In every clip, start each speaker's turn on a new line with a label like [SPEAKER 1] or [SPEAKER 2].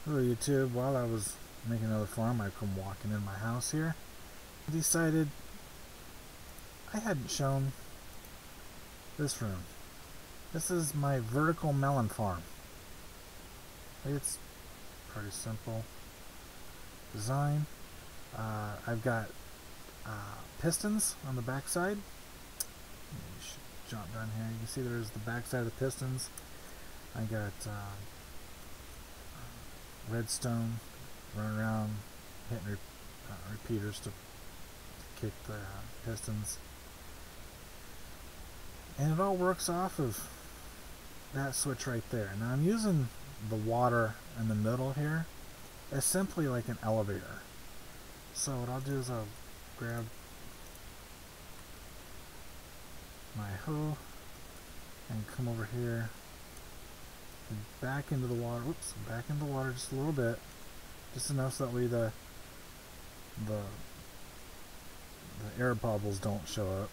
[SPEAKER 1] Hello YouTube, while I was making another farm, I come walking in my house here. I decided I hadn't shown this room. This is my vertical melon farm. It's pretty simple design. I've got pistons on the back side. You should jump down here. You can see there's the back side of the pistons. I got redstone running around hitting repeaters to kick the pistons, and it all works off of that switch right there. Now I'm using the water in the middle here as simply like an elevator. So what I'll do is I'll grab my hoe and come over here and back into the water. Whoops, back into the water just a little bit, just enough so that way the air bubbles don't show up.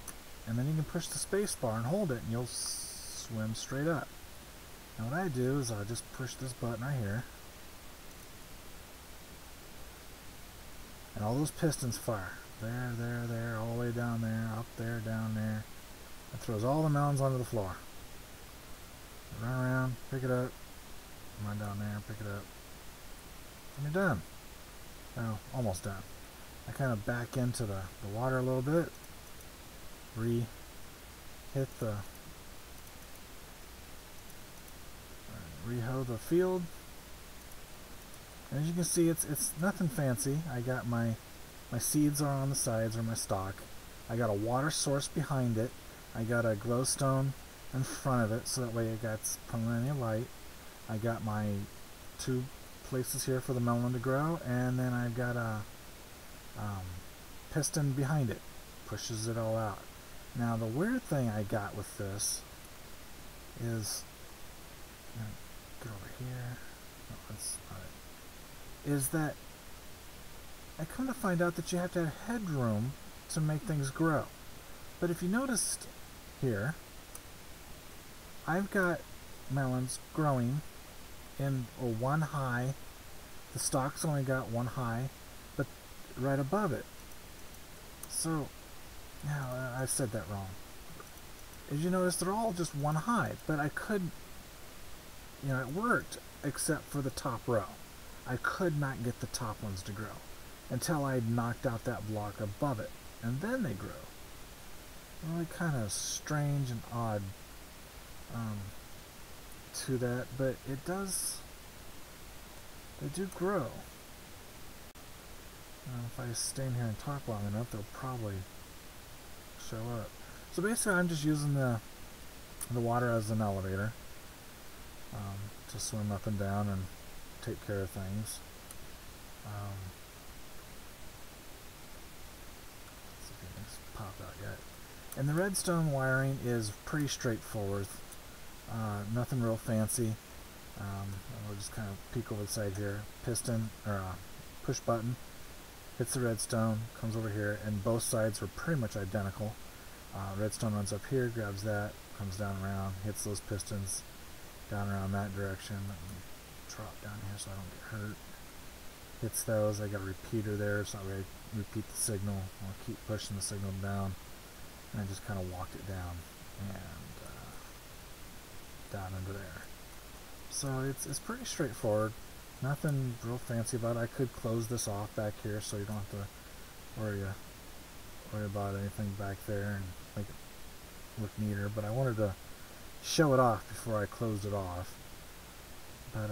[SPEAKER 1] And then you can push the space bar and hold it, and you'll swim straight up. Now what I do is I just push this button right here, and all those pistons fire. There, all the way down there, up there, down there. It throws all the melons onto the floor. Run around, pick it up, run down there, pick it up, and you're done. Well, almost done. I kind of back into the water a little bit, hit the hoe the field, and as you can see, it's nothing fancy. I got my seeds are on the sides, or my stock. I got a water source behind it. I got a glowstone in front of it, so that way it got plenty of light. I got my 2 places here for the melon to grow, and then I've got a piston behind it, pushes it all out. Now the weird thing I got with this is, get over here, no, that's not it, is that I come to find out that you have to have headroom to make things grow. But if you noticed here, I've got melons growing in a 1 high. The stalk's only got 1 high, but right above it. So, now I said that wrong. As you notice, they're all just 1 high, but I could, it worked except for the top row. I could not get the top ones to grow until I knocked out that block above it, and then they grew. Really kind of strange and odd to that, but it does, they do grow. If I stay in here and talk long enough, they'll probably show up. So basically I'm just using the water as an elevator to swim up and down and take care of things. Let's see if it's popped out yet. And the redstone wiring is pretty straightforward. Nothing real fancy. We'll just kind of peek over the side here. Piston, or push button, hits the redstone, comes over here, and both sides are pretty much identical. Redstone runs up here, grabs that, comes down around, hits those pistons down around that direction. Let me drop down here so I don't get hurt. Hits those. I got a repeater there, so that way I repeat the signal. I'll keep pushing the signal down, and I just kind of walked it down and down into there. So it's pretty straightforward. Nothing real fancy about it. I could close this off back here so you don't have to worry about anything back there and make it look neater, but I wanted to show it off before I closed it off. But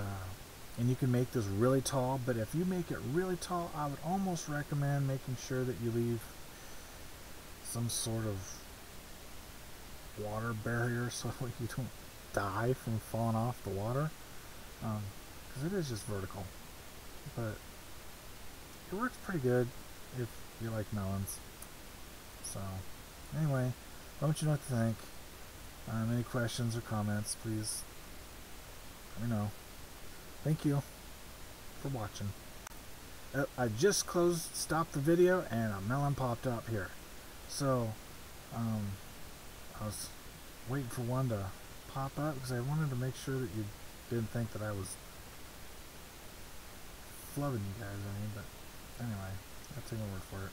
[SPEAKER 1] and you can make this really tall, but if you make it really tall, I would almost recommend making sure that you leave some sort of water barrier so you don't die from falling off the water, because it is just vertical, but it works pretty good if you like melons. So anyway, I want you to know what to think. Any questions or comments, please let me know. Thank you for watching. I just stopped the video and a melon popped up here, so I was waiting for one to pop up because I wanted to make sure that you didn't think that I was flubbing you guys any, but anyway, I'll take my word for it.